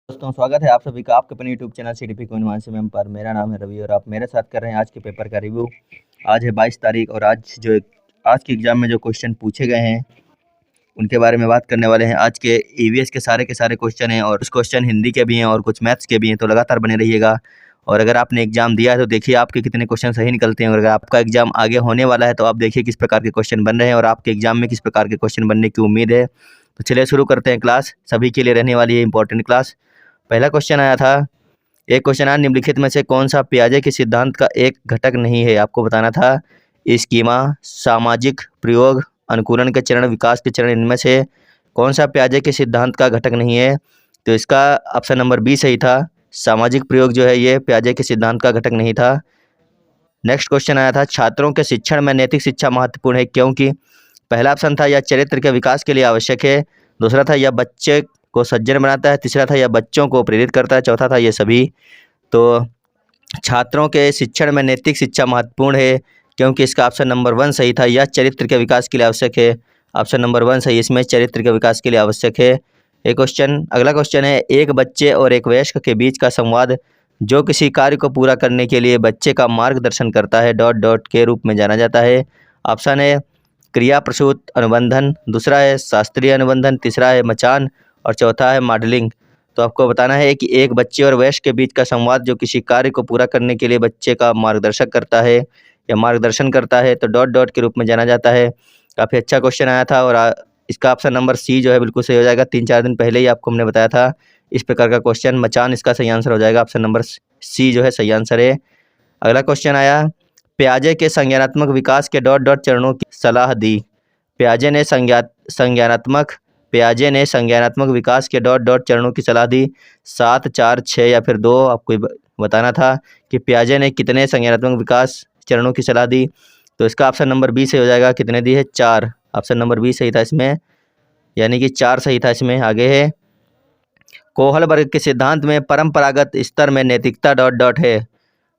दोस्तों स्वागत है आप सभी का आपके अपने YouTube channel CDP queen one में पर। मेरा नाम है रवि और आप मेरे साथ कर रहे हैं आज के पेपर का रिव्यू। आज है 22 तारीख और आज के एग्जाम में जो क्वेश्चन पूछे गए हैं उनके बारे में बात करने वाले हैं। आज के ईवीएस के सारे क्वेश्चन हैं और कुछ क्वेश्चन हिंदी के भी हैं और कुछ मैथ्स के भी हैं, तो लगातार बने रहिएगा। और अगर आपने एग्जाम दिया है तो देखिए आपके कितने क्वेश्चन सही निकलते हैं, और अगर आपका एग्जाम आगे होने वाला है तो आप देखिए किस प्रकार के क्वेश्चन बन रहे हैं और आपके एग्जाम में किस प्रकार के क्वेश्चन बनने की उम्मीद है। तो चलिए शुरू करते हैं। क्लास सभी के लिए रहने वाली है इंपॉर्टेंट क्लास। पहला क्वेश्चन आया था, एक क्वेश्चन आया, निम्नलिखित में से कौन सा पियाजे के सिद्धांत का एक घटक नहीं है। आपको बताना था स्कीमा, सामाजिक प्रयोग, अनुकूलन के चरण, विकास के चरण, इनमें से कौन सा पियाजे के सिद्धांत का घटक नहीं है। तो इसका ऑप्शन नंबर बी सही था। सामाजिक प्रयोग जो है ये पियाजे के सिद्धांत का घटक नहीं था। नेक्स्ट क्वेश्चन आया था, छात्रों के शिक्षण में नैतिक शिक्षा महत्वपूर्ण है क्योंकि। पहला ऑप्शन था यह चरित्र के विकास के लिए आवश्यक है, दूसरा था यह बच्चे को सज्जन बनाता है, तीसरा था यह बच्चों को प्रेरित करता है, चौथा था ये सभी। तो छात्रों के शिक्षण में नैतिक शिक्षा महत्वपूर्ण है क्योंकि इसका ऑप्शन नंबर 1 सही था। यह चरित्र के विकास के लिए आवश्यक है, ऑप्शन नंबर 1 सही, इसमें चरित्र के विकास के लिए आवश्यक है। एक क्वेश्चन, अगला क्वेश्चन है, एक बच्चे और एक वयस्क के बीच का संवाद जो किसी कार्य को पूरा करने के लिए बच्चे का मार्गदर्शन करता है डॉट डॉट के रूप में जाना जाता है। ऑप्शन है क्रिया प्रसूत अनुबंधन, दूसरा है शास्त्रीय अनुबंधन, तीसरा है मचान और चौथा है मॉडलिंग। तो आपको बताना है कि एक बच्चे और वयस्क के बीच का संवाद जो किसी कार्य को पूरा करने के लिए बच्चे का मार्गदर्शक करता है या मार्गदर्शन करता है तो डॉट डॉट के रूप में जाना जाता है। काफ़ी अच्छा क्वेश्चन आया था और इसका ऑप्शन नंबर सी जो है बिल्कुल सही हो जाएगा। 3-4 दिन पहले ही आपको हमने बताया था इस प्रकार का क्वेश्चन, मचान इसका सही आंसर हो जाएगा, ऑप्शन नंबर सी जो है सही आंसर है। अगला क्वेश्चन आया, पियाजे के संज्ञानात्मक विकास के डॉट डॉट चरणों की सलाह दी। पियाजे ने संज्ञानात्मक विकास के डॉट डॉट चरणों की सलाह दी, 7, 4, 6 या फिर 2। आपको बताना था कि पियाजे ने कितने संज्ञानात्मक विकास चरणों की सलाह दी। तो इसका ऑप्शन नंबर बी सही हो जाएगा, कितने दी है 4, ऑप्शन नंबर बी सही था इसमें, यानी कि 4 सही था इसमें। आगे है, कोहल वर्ग के सिद्धांत में परंपरागत स्तर में नैतिकता डॉट डॉट है।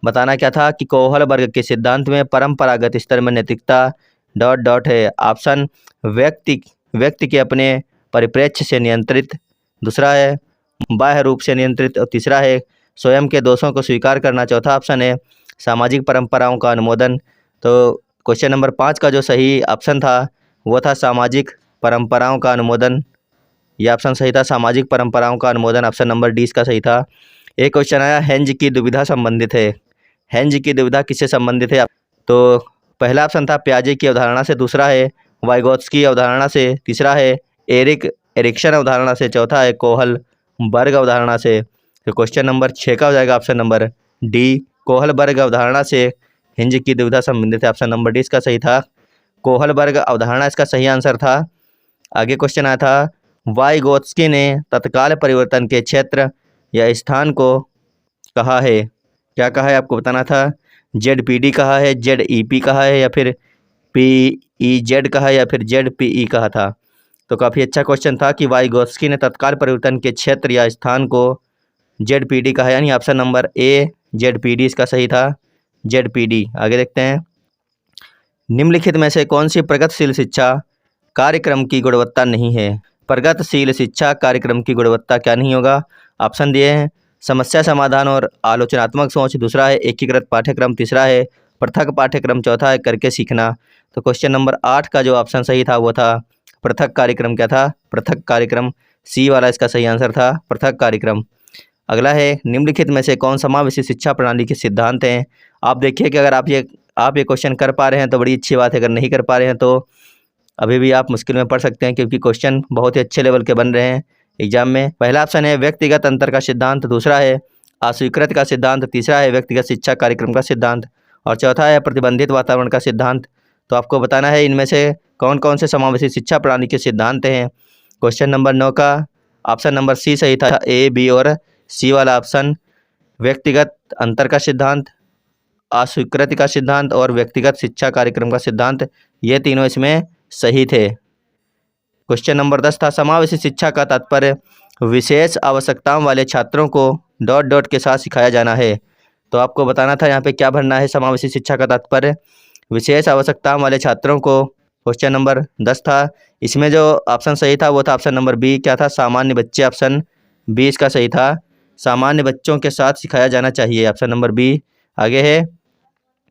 बताना क्या था कि कोहल वर्ग के सिद्धांत में परंपरागत स्तर में नैतिकता डॉट डॉट है। ऑप्शन व्यक्ति के अपने परिप्रेक्ष्य से नियंत्रित, दूसरा है बाह्य रूप से नियंत्रित और तीसरा है स्वयं के दोषों को स्वीकार करना, चौथा ऑप्शन है सामाजिक परंपराओं का अनुमोदन। तो क्वेश्चन नंबर 5 का जो सही ऑप्शन था वो था सामाजिक परंपराओं का अनुमोदन, यह ऑप्शन सही था, सामाजिक परंपराओं का अनुमोदन, ऑप्शन नंबर डी इसका सही था। एक क्वेश्चन आया, हेंज की दुविधा संबंधित है। हेंज की दुविधा किससे संबंधित है। तो पहला ऑप्शन था पियाजे की अवधारणा से, दूसरा है वाइगोत्स्की अवधारणा से, तीसरा है एरिक्सन अवधारणा से, चौथा है कोहल वर्ग अवधारणा से। तो क्वेश्चन नंबर 6 का हो जाएगा ऑप्शन नंबर डी, कोहल वर्ग अवधारणा से हिंज की दुविधा संबंधित है, ऑप्शन नंबर डी इसका सही था, कोहल वर्ग अवधारणा इसका सही आंसर था। आगे क्वेश्चन आया था, वाइगोत्स्की ने तत्काल परिवर्तन के क्षेत्र या स्थान को कहा है। क्या कहा है आपको बताना था, ZPD कहा है, ZEP कहा है या फिर PEZ कहा है या फिर ZPE कहा था। तो काफ़ी अच्छा क्वेश्चन था कि वाइगोत्स्की ने तत्काल परिवर्तन के क्षेत्र या स्थान को ZPD कहा, यानी ऑप्शन नंबर ए ZPD इसका सही था, ZPD। आगे देखते हैं, निम्नलिखित में से कौन सी प्रगतिशील शिक्षा कार्यक्रम की गुणवत्ता नहीं है। प्रगतिशील शिक्षा कार्यक्रम की गुणवत्ता क्या नहीं होगा। ऑप्शन दिए हैं, समस्या समाधान और आलोचनात्मक सोच, दूसरा है एकीकृत पाठ्यक्रम, तीसरा है पृथक पाठ्यक्रम, चौथा है करके सीखना। तो क्वेश्चन नंबर 8 का जो ऑप्शन सही था वो था पृथक कार्यक्रम। क्या था, पृथक कार्यक्रम, सी वाला इसका सही आंसर था, पृथक कार्यक्रम। अगला है, निम्नलिखित में से कौन समावेशी शिक्षा प्रणाली के सिद्धांत हैं। आप देखिए कि अगर आप ये क्वेश्चन कर पा रहे हैं तो बड़ी अच्छी बात है, अगर नहीं कर पा रहे हैं तो अभी भी आप मुश्किल में पढ़ सकते हैं क्योंकि क्वेश्चन बहुत ही अच्छे लेवल के बन रहे हैं एग्जाम में। पहला ऑप्शन है व्यक्तिगत अंतर का सिद्धांत, दूसरा है अस्वीकृत का सिद्धांत, तीसरा है व्यक्तिगत शिक्षा कार्यक्रम का सिद्धांत और चौथा है प्रतिबंधित वातावरण का सिद्धांत। तो आपको बताना है इनमें से कौन कौन से समावेशी शिक्षा प्रणाली के सिद्धांत हैं। क्वेश्चन नंबर 9 का ऑप्शन नंबर सी सही था, ए, बी और सी वाला ऑप्शन, व्यक्तिगत अंतर का सिद्धांत, अस्वीकृति का सिद्धांत और व्यक्तिगत शिक्षा कार्यक्रम का सिद्धांत, ये तीनों इसमें सही थे। क्वेश्चन नंबर 10 था, समावेशी शिक्षा का तात्पर्य विशेष आवश्यकताओं वाले छात्रों को डॉट डॉट के साथ सिखाया जाना है। तो आपको बताना था यहाँ पे क्या भरना है, समावेशी शिक्षा का तात्पर्य विशेष आवश्यकताओं वाले छात्रों को। क्वेश्चन नंबर 10 था, इसमें जो ऑप्शन सही था वो था ऑप्शन नंबर बी, क्या था, सामान्य बच्चे, ऑप्शन बी इसका सही था। सामान्य बच्चों के साथ सिखाया जाना चाहिए, ऑप्शन नंबर बी। आगे है,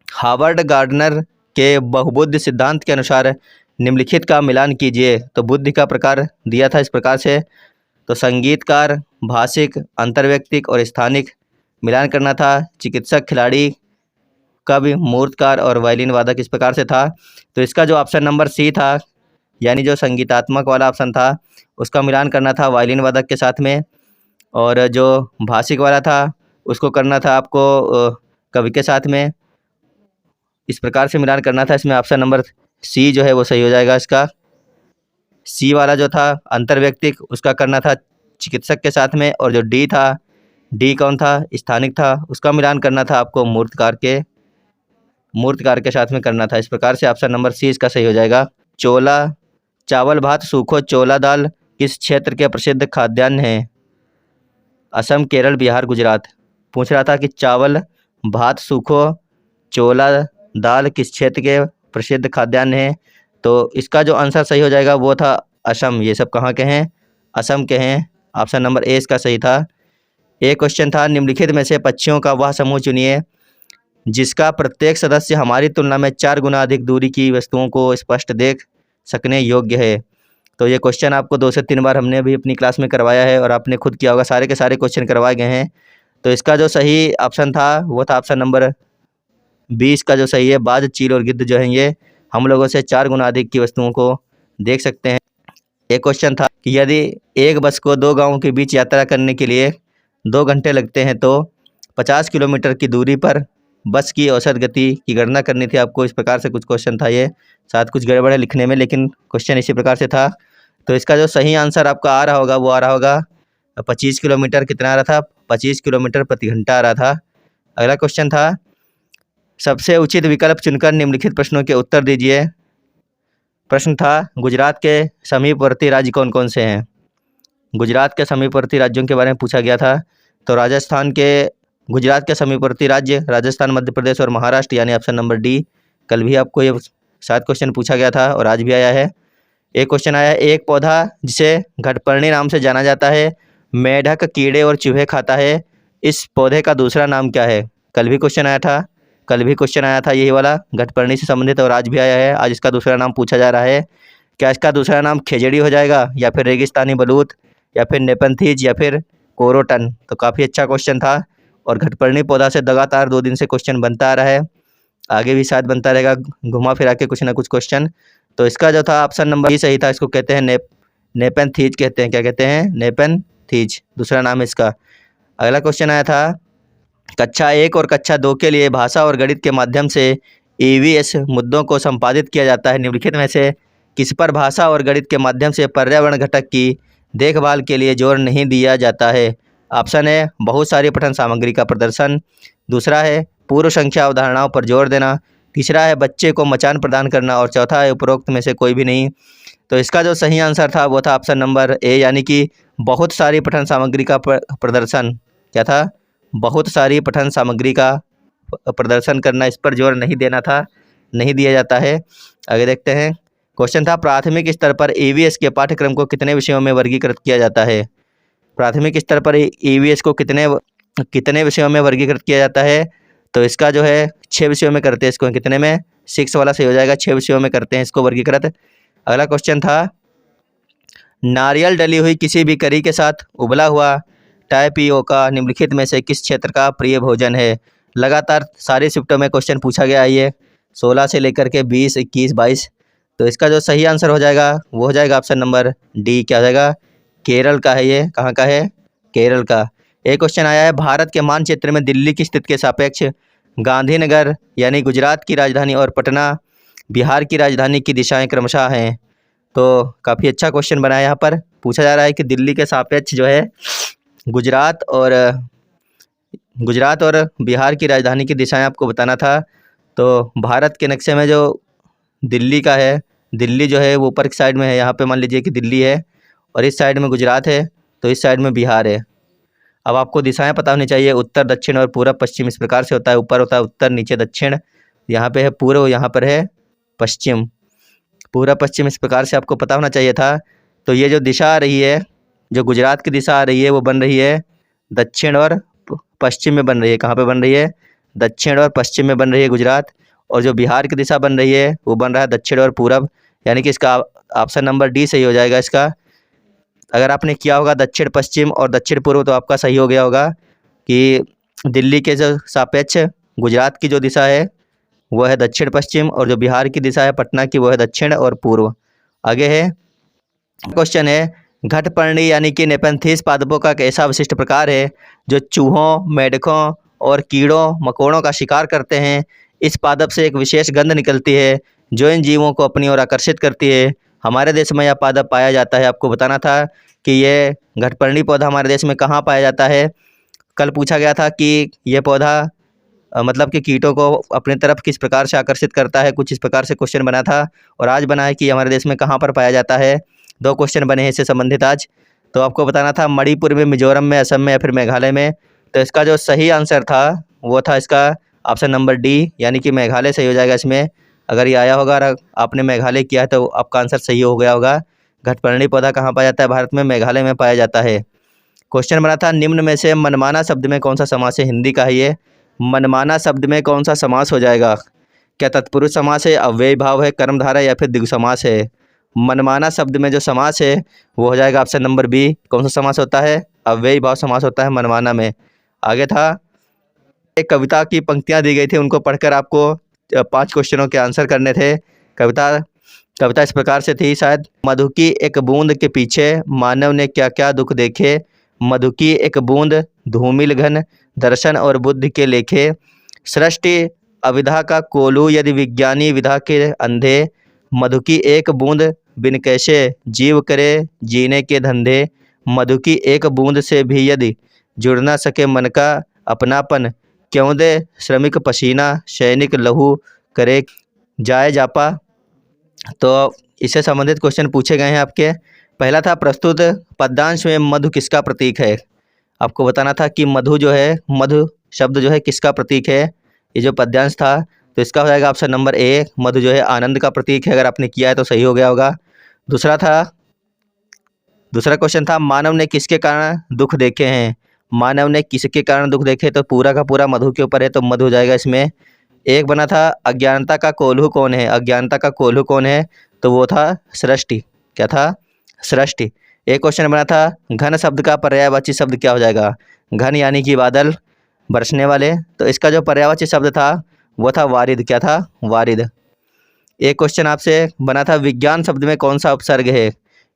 हार्वर्ड गार्डनर के बहुबुद्धि सिद्धांत के अनुसार निम्नलिखित का मिलान कीजिए। तो बुद्धि का प्रकार दिया था इस प्रकार से, तो संगीतकार, भाषिक, अंतर्वैयक्तिक और स्थानिक मिलान करना था। चिकित्सक, खिलाड़ी, कवि, मूर्तकार और वायलिन वादक इस प्रकार से था। तो इसका जो ऑप्शन नंबर सी था, यानी जो संगीतात्मक वाला ऑप्शन था, उसका मिलान करना था वायलिन वादक के साथ में, और जो भाषिक वाला था उसको करना था आपको कवि के साथ में। इस प्रकार से मिलान करना था। इसमें ऑप्शन नंबर सी जो है वो सही हो जाएगा इसका। सी वाला जो था अंतर्वैयक्तिक, उसका करना था चिकित्सक के साथ में, और जो डी था, डी कौन था, स्थानिक था, उसका मिलान करना था आपको मूर्तकार के साथ में करना था। इस प्रकार से ऑप्शन नंबर सी इसका सही हो जाएगा। चोला चावल भात सूखो चोला दाल किस क्षेत्र के प्रसिद्ध खाद्यान्न हैं? असम, केरल, बिहार, गुजरात। पूछ रहा था कि चावल भात सूखो चोला दाल किस क्षेत्र के प्रसिद्ध खाद्यान्न हैं? तो इसका जो आंसर सही हो जाएगा वो था असम। ये सब कहाँ के हैं? असम के हैं। ऑप्शन नंबर ए इसका सही था। एक क्वेश्चन था, निम्नलिखित में से पक्षियों का वह समूह चुनिए जिसका प्रत्येक सदस्य हमारी तुलना में 4 गुना अधिक दूरी की वस्तुओं को स्पष्ट देख सकने योग्य है। तो ये क्वेश्चन आपको 2 से 3 बार हमने भी अपनी क्लास में करवाया है और आपने खुद किया होगा, सारे के सारे क्वेश्चन करवाए गए हैं। तो इसका जो सही ऑप्शन था वो था ऑप्शन नंबर बी इसका जो सही है। बाज, चील और गिद्ध जो है ये हम लोगों से 4 गुना अधिक की वस्तुओं को देख सकते हैं। एक क्वेश्चन था कि यदि एक बस को 2 गाँवों के बीच यात्रा करने के लिए 2 घंटे लगते हैं तो 50 किलोमीटर की दूरी पर बस की औसत गति की गणना करनी थी आपको। इस प्रकार से कुछ क्वेश्चन था ये, शायद कुछ गड़बड़ है लिखने में, लेकिन क्वेश्चन इसी प्रकार से था। तो इसका जो सही आंसर आपका आ रहा होगा वो आ रहा होगा 25 किलोमीटर। कितना आ रहा था? 25 किलोमीटर प्रति घंटा आ रहा था। अगला क्वेश्चन था, सबसे उचित विकल्प चुनकर निम्नलिखित प्रश्नों के उत्तर दीजिए। प्रश्न था, गुजरात के समीपवर्ती राज्य कौन कौन से हैं? गुजरात के समीपवर्ती राज्यों के बारे में पूछा गया था। तो गुजरात के समीपवर्ती राज्य राजस्थान, मध्य प्रदेश और महाराष्ट्र, यानी ऑप्शन नंबर डी। कल भी आपको ये शायद क्वेश्चन पूछा गया था और आज भी आया है। एक क्वेश्चन आया है, एक पौधा जिसे घटपर्णी नाम से जाना जाता है मेढक, कीड़े और चूहे खाता है, इस पौधे का दूसरा नाम क्या है? कल भी क्वेश्चन आया था यही वाला, घटपर्णी से संबंधित, और आज भी आया है। आज इसका दूसरा नाम पूछा जा रहा है। क्या इसका दूसरा नाम खेजड़ी हो जाएगा, या फिर रेगिस्तानी बलूत, या फिर नेपनथीज, या फिर कोरोटन? तो काफ़ी अच्छा क्वेश्चन था और घटपर्णी पौधा से लगातार 2 दिन से क्वेश्चन बनता आ रहा है, आगे भी शायद बनता रहेगा, घुमा फिरा के कुछ ना कुछ क्वेश्चन। तो इसका जो था ऑप्शन नंबर ही सही था। इसको कहते हैं नेपनथीज कहते हैं। क्या कहते हैं? नेपनथीज, दूसरा नाम है इसका। अगला क्वेश्चन आया था, कक्षा 1 और कक्षा 2 के लिए भाषा और गणित के माध्यम से ईवीएस मुद्दों को संपादित किया जाता है। निम्नलिखित में से किस पर भाषा और गणित के माध्यम से पर्यावरण घटक की देखभाल के लिए जोर नहीं दिया जाता है? ऑप्शन है, बहुत सारी पठन सामग्री का प्रदर्शन। दूसरा है, पूर्व संख्या अवधारणाओं पर जोर देना। तीसरा है, बच्चे को मचान प्रदान करना। और चौथा है, उपरोक्त में से कोई भी नहीं। तो इसका जो सही आंसर था वो था ऑप्शन नंबर ए, यानी कि बहुत सारी पठन सामग्री का प्रदर्शन। क्या था? बहुत सारी पठन सामग्री का प्रदर्शन करना, इस पर जोर नहीं देना था, नहीं दिया जाता है। आगे देखते हैं। क्वेश्चन था, प्राथमिक स्तर पर ईवीएस के पाठ्यक्रम को कितने विषयों में वर्गीकृत किया जाता है? प्राथमिक स्तर पर ईवीएस को कितने विषयों में वर्गीकृत किया जाता है? तो इसका जो है 6 विषयों में करते हैं इसको। कितने में? 6 वाला सही हो जाएगा। 6 विषयों में करते हैं इसको वर्गीकृत। अगला क्वेश्चन था, नारियल डली हुई किसी भी करी के साथ उबला हुआ टाइपियोका निम्नलिखित में से किस क्षेत्र का प्रिय भोजन है? लगातार सारे शिफ्टों में क्वेश्चन पूछा गया है ये, 16 से लेकर के 20, 21, 22। तो इसका जो सही आंसर हो जाएगा वो हो जाएगा ऑप्शन नंबर डी। क्या हो जाएगा? केरल का है ये। कहाँ का है? केरल का। एक क्वेश्चन आया है, भारत के मानचित्र में दिल्ली की स्थिति के सापेक्ष गांधीनगर यानी गुजरात की राजधानी और पटना बिहार की राजधानी की दिशाएं क्रमशः हैं। तो काफ़ी अच्छा क्वेश्चन बना है। यहाँ पर पूछा जा रहा है कि दिल्ली के सापेक्ष जो है गुजरात और बिहार की राजधानी की दिशाएं आपको बताना था। तो भारत के नक्शे में जो दिल्ली का है, दिल्ली जो है वो ऊपर की साइड में है। यहाँ पे मान लीजिए कि दिल्ली है और इस साइड में गुजरात है, तो इस साइड में बिहार है। अब आपको दिशाएं पता होनी चाहिए, उत्तर, दक्षिण और पूर्व, पश्चिम। इस प्रकार से होता है, ऊपर होता है उत्तर, नीचे दक्षिण, यहाँ पे है पूर्व, यहाँ पर है पश्चिम, पूर्व पश्चिम। इस प्रकार से आपको पता होना चाहिए था। तो ये जो दिशा आ रही है जो गुजरात की दिशा आ रही है वो बन रही है दक्षिण और पश्चिम में बन रही है। कहाँ पे बन रही है? दक्षिण और पश्चिम में बन रही है गुजरात। और जो बिहार की दिशा बन रही है वो बन रहा है दक्षिण और पूरब, यानी कि इसका ऑप्शन नंबर डी सही हो जाएगा इसका। अगर आपने किया होगा दक्षिण पश्चिम और दक्षिण पूर्व तो आपका सही हो गया होगा कि दिल्ली के जो सापेक्ष गुजरात की जो दिशा है वो है दक्षिण पश्चिम, और जो बिहार की दिशा है पटना की वो है दक्षिण और पूर्व। आगे है क्वेश्चन है, घटपर्णी यानी कि नेपेंथिस पादपों का एक ऐसा विशिष्ट प्रकार है जो चूहों, मेंढकों और कीड़ों मकोड़ों का शिकार करते हैं। इस पादप से एक विशेष गंध निकलती है जो इन जीवों को अपनी ओर आकर्षित करती है। हमारे देश में यह पादप पाया जाता है। आपको बताना था कि ये घटपर्णी पौधा हमारे देश में कहाँ पाया जाता है। कल पूछा गया था कि यह पौधा मतलब कि कीटों को अपनी तरफ किस प्रकार से आकर्षित करता है, कुछ इस प्रकार से क्वेश्चन बना था। और आज बना है कि हमारे देश में कहाँ पर पाया जाता है। 2 क्वेश्चन बने हैं इससे संबंधित आज। तो आपको बताना था मणिपुर में, मिजोरम में, असम में या फिर मेघालय में। तो इसका जो सही आंसर था वो था इसका ऑप्शन नंबर डी, यानी कि मेघालय सही हो जाएगा इसमें। अगर ये आया होगा और आपने मेघालय किया है तो आपका आंसर सही हो गया होगा। घटपर्णी पौधा कहाँ पाया जाता है? भारत में मेघालय में पाया जाता है। क्वेश्चन बना था निम्न में से मनमाना शब्द में कौन सा समास है? हिंदी का है ये। मनमाना शब्द में कौन सा समास हो जाएगा? क्या तत्पुरुष समास है, अव्ययी भाव है, कर्मधारय या फिर द्विगु समास है? मनमाना शब्द में जो समास है वो हो जाएगा ऑप्शन नंबर बी। कौन सा समास होता है? अव्ययी भाव समास होता है मनमाना में। आगे था एक कविता की पंक्तियां दी गई थी, उनको पढ़कर आपको 5 क्वेश्चनों के आंसर करने थे। कविता इस प्रकार से थी शायद, मधु की एक बूंद के पीछे मानव ने क्या क्या दुख देखे। मधु की एक बूंद धूमिल घन दर्शन और बुद्धि के लेखे। सृष्टि अविधा का कोलू यदि विज्ञानी विधा के अंधे। मधु की एक बूंद बिन कैसे जीव करे जीने के धंधे। मधु की एक बूंद से भी यदि जुड़ ना सके मन का अपनापन। क्यों दे श्रमिक पसीना सैनिक लहू करे जाए जापा। तो इससे संबंधित क्वेश्चन पूछे गए हैं आपके। पहला था प्रस्तुत पद्यांश में मधु किसका प्रतीक है? आपको बताना था कि मधु जो है, मधु शब्द जो है किसका प्रतीक है। ये जो पद्यांश था तो इसका हो जाएगा ऑप्शन नंबर ए, मधु जो है आनंद का प्रतीक है। अगर आपने किया है तो सही हो गया होगा। दूसरा क्वेश्चन था मानव ने किसके कारण दुख देखे हैं? मानव ने किसके कारण दुख देखे, तो पूरा का पूरा मधु के ऊपर है तो मधु हो जाएगा इसमें। एक बना था अज्ञानता का कोल्हू कौन है? अज्ञानता का कोल्हू कौन है? तो वो था सृष्टि। क्या था? सृष्टि। एक क्वेश्चन बना था घन शब्द का पर्यायवाची शब्द क्या हो जाएगा? घन यानी कि बादल, बरसने वाले। तो इसका जो पर्यायवाची शब्द था वो था वारिद। क्या था? वारिद। एक क्वेश्चन आपसे बना था विज्ञान शब्द में कौन सा उपसर्ग है?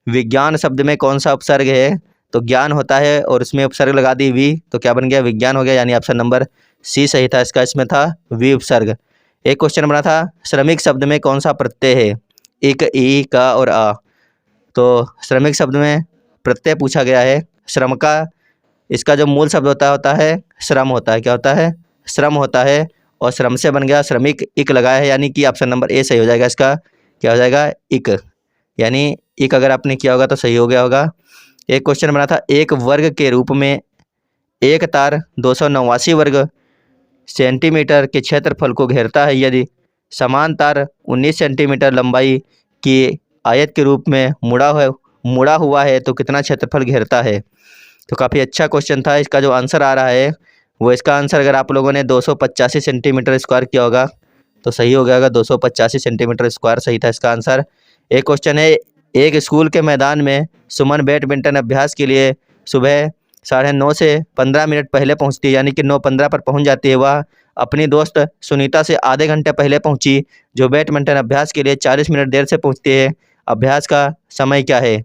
विज्ञान शब्द में कौन सा उपसर्ग है? तो ज्ञान होता है और उसमें उपसर्ग लगा दी वी, तो क्या बन गया? विज्ञान हो गया, यानी ऑप्शन नंबर सी सही था इसका। इसमें था वी उपसर्ग। एक क्वेश्चन बना था श्रमिक शब्द में कौन सा प्रत्यय है? इक, ई, का और आ। तो श्रमिक शब्द में प्रत्यय पूछा गया है। श्रम का इसका जो मूल शब्द होता है श्रम होता है। क्या होता है? श्रम होता है। और श्रम से बन गया श्रमिक, इक लगाया है, यानी कि ऑप्शन नंबर ए सही हो जाएगा इसका। क्या हो जाएगा? इक, यानी इक अगर आपने किया होगा तो सही हो गया होगा। एक क्वेश्चन बना था एक वर्ग के रूप में एक तार 289 वर्ग सेंटीमीटर के क्षेत्रफल को घेरता है। यदि समान तार 19 सेंटीमीटर लंबाई की आयत के रूप में मुड़ा हुआ है तो कितना क्षेत्रफल घेरता है? तो काफ़ी अच्छा क्वेश्चन था। इसका जो आंसर आ रहा है वो, इसका आंसर अगर आप लोगों ने 285 सेंटीमीटर स्क्वायर किया होगा तो सही हो गया होगा। 285 सेंटीमीटर स्क्वायर सही था इसका आंसर। एक क्वेश्चन है एक स्कूल के मैदान में सुमन बैडमिंटन अभ्यास के लिए सुबह 9:30 से 15 मिनट पहले पहुंचती है, यानी कि 9:15 पर पहुंच जाती है। वह अपनी दोस्त सुनीता से आधे घंटे पहले पहुंची जो बैडमिंटन अभ्यास के लिए 40 मिनट देर से पहुंचती है। अभ्यास का समय क्या है?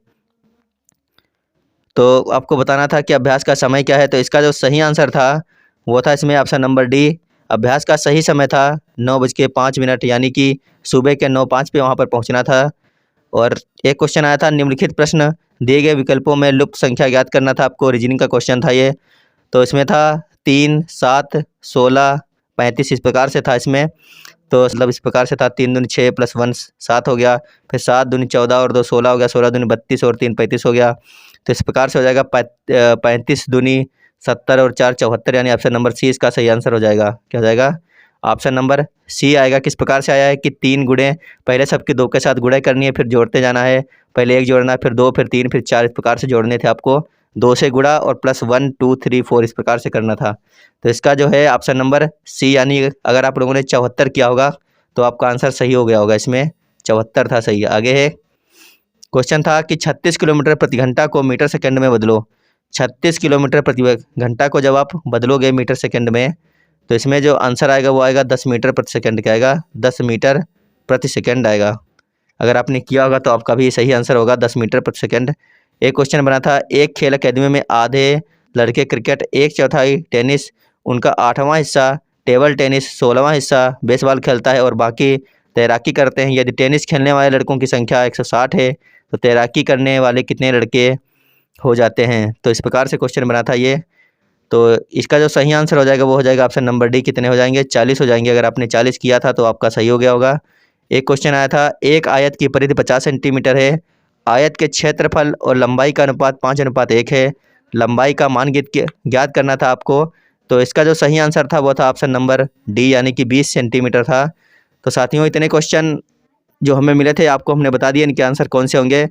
तो आपको बताना था कि अभ्यास का समय क्या है। तो इसका जो सही आंसर था वो था इसमें ऑप्शन नंबर डी। अभ्यास का सही समय था 9:05, यानी कि सुबह के 9:05 पे वहाँ पर पहुँचना था। और एक क्वेश्चन आया था निम्नलिखित प्रश्न दिए गए विकल्पों में लुप्त संख्या ज्ञात करना था आपको। रीजनिंग का क्वेश्चन था ये। तो इसमें था 3, 7, 16, 35 इस प्रकार से था इसमें। तो मतलब इस प्रकार से था 3 दूनी 6 + 1 7 हो गया, फिर 7 दूनी 14 और 2 16 हो गया, 16 दूनी 32 और 3 35 हो गया। तो इस प्रकार से हो जाएगा 35 दूनी 70 और 4 74, यानी ऑप्शन नंबर सी इसका सही आंसर हो जाएगा। क्या हो जाएगा? ऑप्शन नंबर सी आएगा। किस प्रकार से आया है कि 3 गुणे, पहले सबके 2 के साथ गुणा करनी है, फिर जोड़ते जाना है, पहले 1 जोड़ना, फिर 2, फिर 3, फिर 4, इस प्रकार से जोड़ने थे आपको। 2 से गुणा और प्लस 1 2 3 4 इस प्रकार से करना था। तो इसका जो है ऑप्शन नंबर सी, यानी अगर आप लोगों ने 74 किया होगा तो आपका आंसर सही हो गया होगा। इसमें 74 था सही। आगे है क्वेश्चन था कि 36 किलोमीटर प्रति घंटा को मीटर सेकंड में बदलो। 36 किलोमीटर प्रति घंटा को जब आप बदलोगे मीटर सेकंड में, तो इसमें जो आंसर आएगा वो आएगा 10 मीटर प्रति सेकंड का आएगा, 10 मीटर प्रति सेकंड आएगा। अगर आपने किया होगा तो आपका भी सही आंसर होगा 10 मीटर प्रति सेकंड। एक क्वेश्चन बना था, एक खेल अकेडमी में आधे लड़के क्रिकेट, 1/4 टेनिस, उनका 8वां हिस्सा टेबल टेनिस, 16वां हिस्सा बेसबॉल खेलता है और बाकी तैराकी करते हैं। यदि टेनिस खेलने वाले लड़कों की संख्या 160 है तो तैराकी करने वाले कितने लड़के हो जाते हैं। तो इस प्रकार से क्वेश्चन बना था ये। तो इसका जो सही आंसर हो जाएगा वो हो जाएगा ऑप्शन नंबर डी, कितने हो जाएंगे 40 हो जाएंगे। अगर आपने 40 किया था तो आपका सही हो गया होगा। एक क्वेश्चन आया था, एक आयत की परिधि 50 सेंटीमीटर है, आयत के क्षेत्रफल और लंबाई का अनुपात 5:1 है, लंबाई का मान ज्ञात करना था आपको। तो इसका जो सही आंसर था वो था ऑप्शन नंबर डी, यानी कि 20 सेंटीमीटर था। तो साथियों, इतने क्वेश्चन जो हमें मिले थे आपको हमने बता दिए, इनके आंसर कौन से होंगे।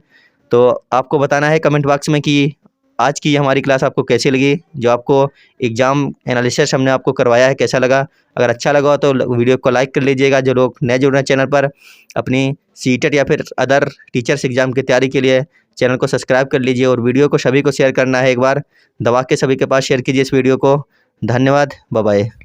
तो आपको बताना है कमेंट बॉक्स में कि आज की हमारी क्लास आपको कैसी लगी, जो आपको एग्ज़ाम एनालिसिस हमने आपको करवाया है कैसा लगा। अगर अच्छा लगा हो तो वीडियो को लाइक कर लीजिएगा। जो लोग नए जुड़ रहे हैं चैनल पर, अपनी सीटेट या फिर अदर टीचर्स एग्ज़ाम की तैयारी के लिए चैनल को सब्सक्राइब कर लीजिए और वीडियो को सभी को शेयर करना है। एक बार दबा के सभी के पास शेयर कीजिए इस वीडियो को। धन्यवाद, बाय बाय।